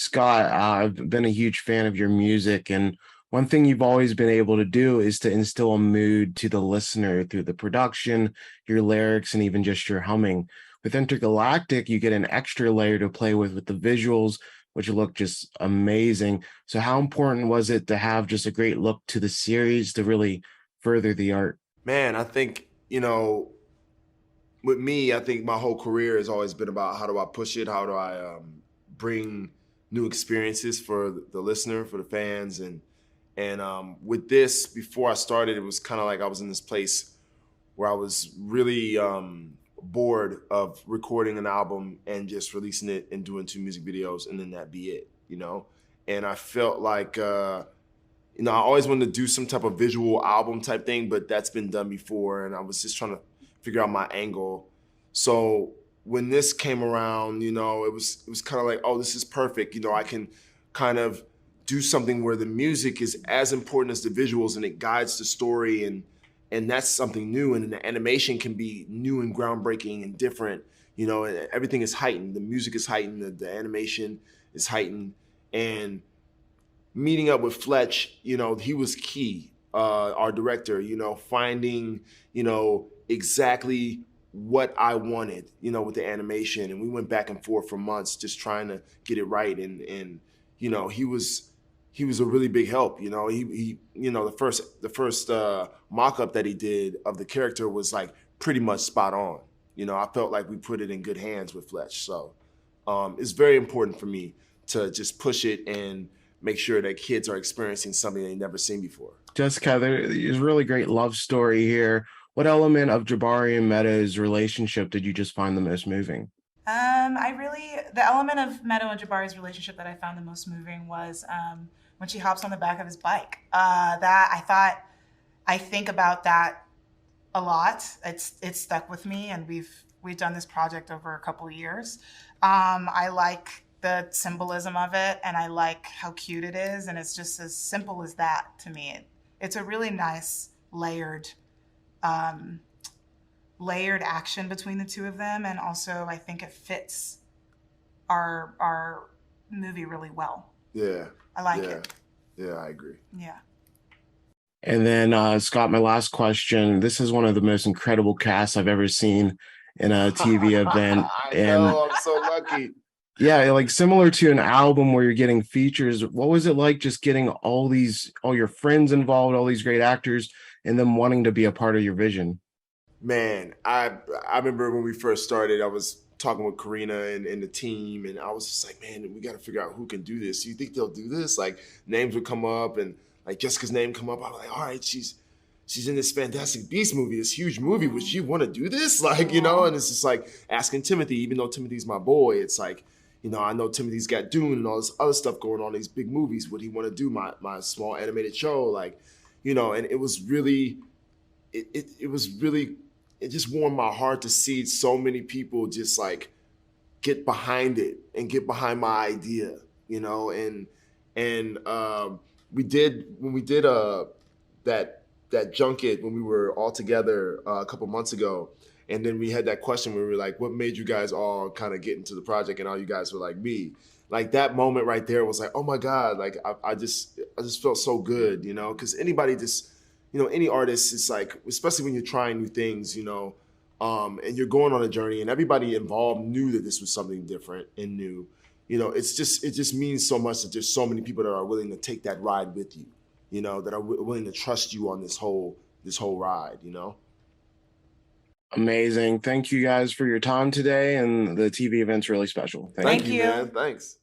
Scott. I've been a huge fan of your music, and one thing you've always been able to do is to instill a mood to the listener through the production, your lyrics, and even just your humming. With Intergalactic, you get an extra layer to play with the visuals, which look just amazing. So, how important was it to have just a great look to the series to really further the art? Man, I think, with me, I think my whole career has always been about how do I push it? How do I bring new experiences for the listener, for the fans? And with this, before I started, it was kind of like I was in this place where I was really bored of recording an album and just releasing it and doing 2 music videos and then that be it. And I felt like, I always wanted to do some type of visual album type thing, but that's been done before. And I was just trying to figure out my angle. So when this came around, it was kind of like, oh, this is perfect. I can kind of do something where the music is as important as the visuals and it guides the story, and that's something new. And the animation can be new and groundbreaking and different. And everything is heightened. The music is heightened. The animation is heightened. And meeting up with Fletch, he was key. Our director, finding, exactly what I wanted, with the animation. And we went back and forth for months just trying to get it right. And he was a really big help. The first mock-up that he did of the character was like pretty much spot on. I felt like we put it in good hands with Fletch. So it's very important for me to just push it and make sure that kids are experiencing something they've never seen before. Jessica, there's a really great love story here. What element of Jabari and Meta's relationship did you just find the most moving? The element of Meadow and Jabari's relationship that I found the most moving was when she hops on the back of his bike. I think about that a lot. It's stuck with me, and we've done this project over a couple of years. I like the symbolism of it, and I like how cute it is, and it's just as simple as that to me. It's a really nice layered action between the two of them, and also I think it fits our movie really well. Yeah. I like it. Yeah, I agree. Yeah. And then, Scott, my last question. This is one of the most incredible casts I've ever seen in a TV event. I know, I'm so lucky. Yeah, like similar to an album where you're getting features, what was it like just getting all your friends involved, all these great actors, and them wanting to be a part of your vision? Man, I remember when we first started, I was talking with Karina and the team, and I was just like, man, we got to figure out who can do this. You think they'll do this? Like, names would come up, and like Jessica's name come up. I was like, all right, she's in this Fantastic Beasts movie, this huge movie. Would she want to do this? Like, and it's just like asking Timothy, even though Timothy's my boy, it's like, I know Timothy's got Dune and all this other stuff going on, these big movies. Would he want to do my small animated show? Like, and it was really, it just warmed my heart to see so many people just like get behind it and get behind my idea, and we did that junket when we were all together a couple months ago. And then we had that question where we were like, what made you guys all kind of get into the project? And all you guys were like, me. Like that moment right there was like, oh my God, like I just felt so good, because anybody just, any artist, it's like, especially when you're trying new things, and you're going on a journey and everybody involved knew that this was something different and new, it just means so much that there's so many people that are willing to take that ride with you, that are willing to trust you on this whole ride, Amazing. Thank you guys for your time today, and the TV event's really special. Thank you, you. man. Thanks.